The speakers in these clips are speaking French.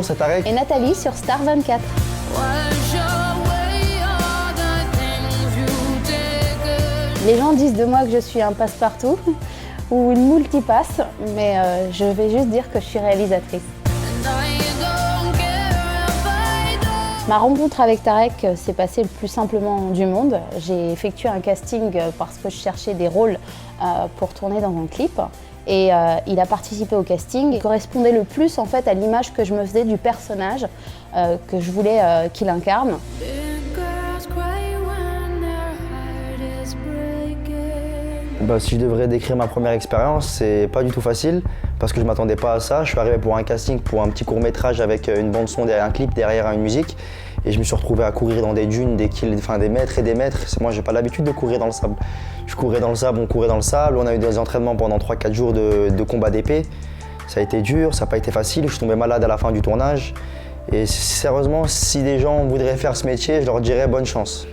bonjour, c'est Tarek. Et Nathalie sur Star 24. Les gens disent de moi que je suis un passe-partout ou une multipasse, mais je vais juste dire que je suis réalisatrice. Ma rencontre avec Tarek s'est passée le plus simplement du monde. J'ai effectué un casting parce que je cherchais des rôles pour tourner dans un clip. Et il a participé au casting. Il correspondait le plus en fait à l'image que je me faisais du personnage que je voulais qu'il incarne. Si je devrais décrire ma première expérience, c'est pas du tout facile parce que je m'attendais pas à ça. Je suis arrivé pour un casting pour un petit court-métrage avec une bande-son derrière un clip, derrière une musique. Et je me suis retrouvé à courir dans des dunes, des mètres et des mètres. Moi, j'ai pas l'habitude de courir dans le sable. Je courais dans le sable, on courait dans le sable. On a eu des entraînements pendant 3-4 jours de combat d'épée. Ça a été dur, ça n'a pas été facile. Je suis tombé malade à la fin du tournage. Et sérieusement, si des gens voudraient faire ce métier, je leur dirais bonne chance.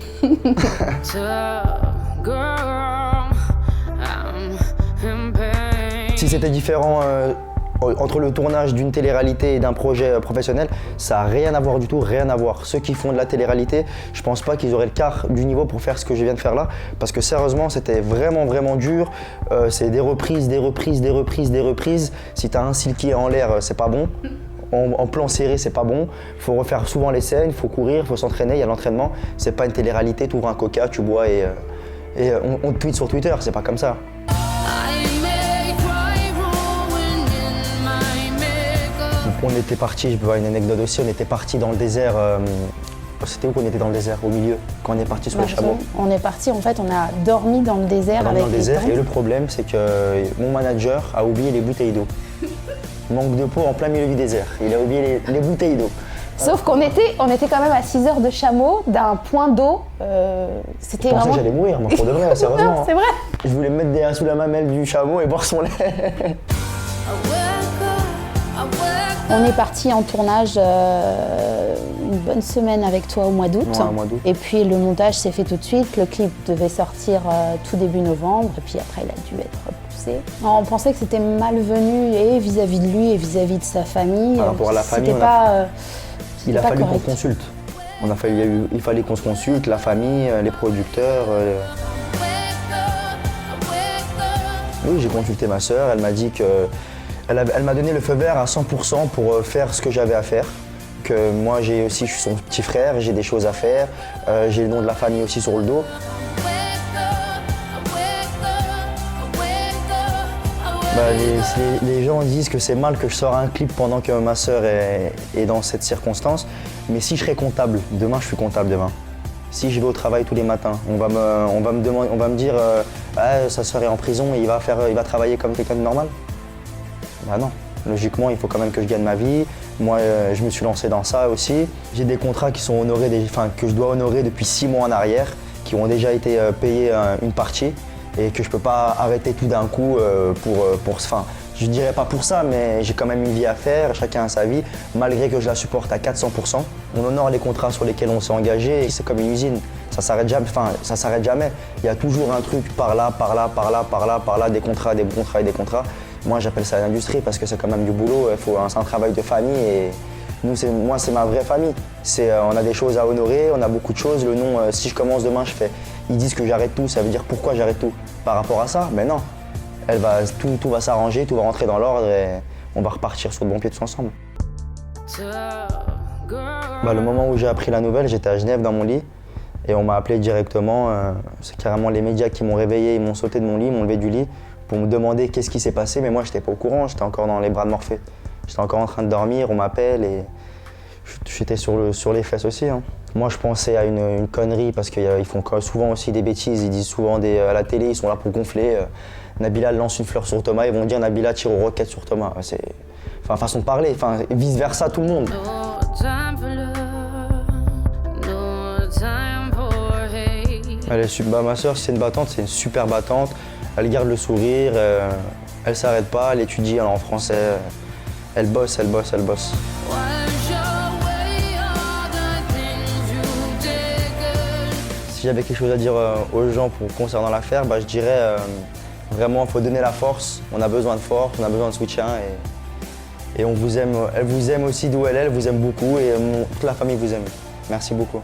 Si c'était différent entre le tournage d'une télé-réalité et d'un projet professionnel, ça n'a rien à voir du tout, rien à voir. Ceux qui font de la télé-réalité, je pense pas qu'ils auraient le quart du niveau pour faire ce que je viens de faire là, parce que sérieusement, c'était vraiment dur. C'est des reprises. Si tu as un cil qui est en l'air, c'est pas bon. En plan serré, c'est pas bon. Il faut refaire souvent les scènes, il faut courir, il faut s'entraîner, il y a l'entraînement. C'est pas une télé-réalité, tu ouvres un coca, tu bois et on te tweet sur Twitter, c'est pas comme ça. On était parti, je peux avoir une anecdote aussi, on était parti dans le désert. C'était où qu'on était dans le désert, au milieu, quand on est parti sur les chameaux? On est parti, en fait, on a dormi dans le désert avec les tentes. Et le problème, c'est que mon manager a oublié les bouteilles d'eau. Manque de peau en plein milieu du désert. Il a oublié les bouteilles d'eau. Sauf qu'on était quand même à 6 heures de chameau d'un point d'eau. C'était vraiment... Je pensais que j'allais mourir, moi, pour de vrai, sérieusement. Non, c'est vrai. Je voulais me mettre sous la mamelle du chameau et boire son lait. On est parti en tournage une bonne semaine avec toi au mois d'août. Ouais, et puis le montage s'est fait tout de suite. Le clip devait sortir tout début novembre. Et puis après, il a dû être repoussé. On pensait que c'était malvenu et vis-à-vis de lui et vis-à-vis de sa famille. Par rapport à la famille, il a fallu qu'on consulte. Il fallait qu'on se consulte, la famille, les producteurs. Oui, j'ai consulté ma sœur. Elle m'a dit que... Elle m'a donné le feu vert à 100% pour faire ce que j'avais à faire. Que moi, je suis son petit frère, j'ai des choses à faire, j'ai le nom de la famille aussi sur le dos. Les gens disent que c'est mal que je sors un clip pendant que ma sœur est dans cette circonstance. Mais si je serais comptable, demain je suis comptable demain. Si je vais au travail tous les matins, on va me dire sa sœur est en prison et il va travailler comme quelqu'un de normal. Bah non, logiquement, il faut quand même que je gagne ma vie. Moi, je me suis lancé dans ça aussi. J'ai des contrats qui sont honorés, que je dois honorer depuis 6 mois en arrière, qui ont déjà été payés une partie et que je peux pas arrêter tout d'un coup je dirais pas pour ça, mais j'ai quand même une vie à faire, chacun a sa vie, malgré que je la supporte à 400%. On honore les contrats sur lesquels on s'est engagé, c'est comme une usine. Ça s'arrête jamais. Il y a toujours un truc par là, des contrats, des contrats et des contrats. Moi, j'appelle ça l'industrie parce que c'est quand même du boulot, c'est un travail de famille et moi, c'est ma vraie famille. On a des choses à honorer, on a beaucoup de choses. Le nom, si je commence demain, ils disent que j'arrête tout, ça veut dire pourquoi j'arrête tout? Par rapport à ça? Mais non, tout va s'arranger, tout va rentrer dans l'ordre et on va repartir sur de bons pieds tous ensemble. Le moment où j'ai appris la nouvelle, j'étais à Genève dans mon lit et on m'a appelé directement. C'est carrément les médias qui m'ont réveillé, ils m'ont sauté de mon lit, ils m'ont levé du lit pour me demander qu'est-ce qui s'est passé, mais moi j'étais pas au courant, j'étais encore dans les bras de Morphée. J'étais encore en train de dormir, on m'appelle et j'étais sur les fesses aussi. Hein. Moi je pensais à une connerie parce qu'ils font souvent aussi des bêtises, ils disent souvent à la télé, ils sont là pour gonfler. Nabila lance une fleur sur Thomas, ils vont dire Nabila tire aux roquettes sur Thomas. C'est façon de parler, vice versa tout le monde. Ma soeur, c'est une battante, c'est une super battante. Elle garde le sourire, elle s'arrête pas, elle étudie en français, elle bosse. Si j'avais quelque chose à dire aux gens concernant l'affaire, je dirais vraiment il faut donner la force, on a besoin de force, on a besoin de soutien Et on vous aime, elle vous aime aussi d'où elle est, elle vous aime beaucoup et toute la famille vous aime. Merci beaucoup.